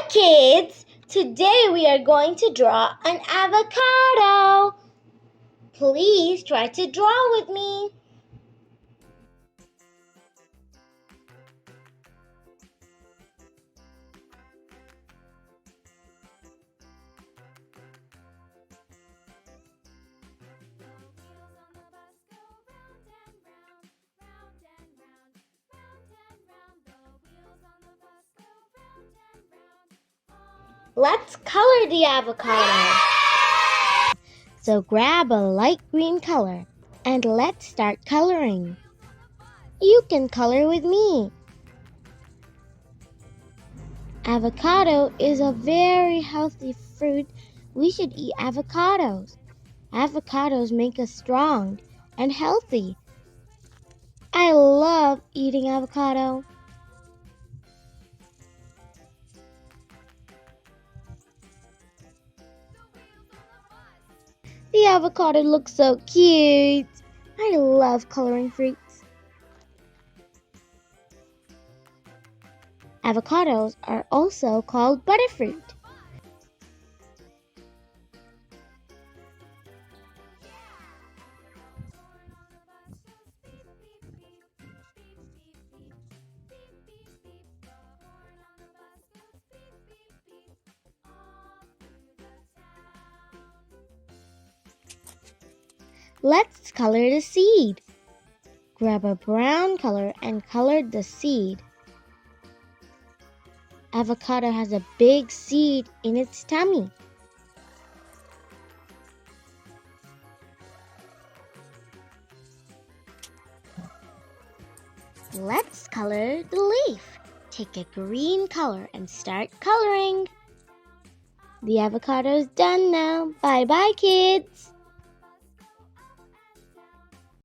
kids! Today we are going to draw an avocado. Please try to draw with me. Let's color the avocado. So grab a light green color and let's start coloring. You can color with me. Avocado is a very healthy fruit. We should eat avocados. Avocados make us strong and healthy. I love eating avocado. The avocado looks so cute. I love coloring fruits. Avocados are also called butterfruit. Let's color the seed. Grab a brown color and color the seed. Avocado has a big seed in its tummy. Let's color the leaf. Take a green color and start coloring. The avocado is done now. Bye-bye, kids.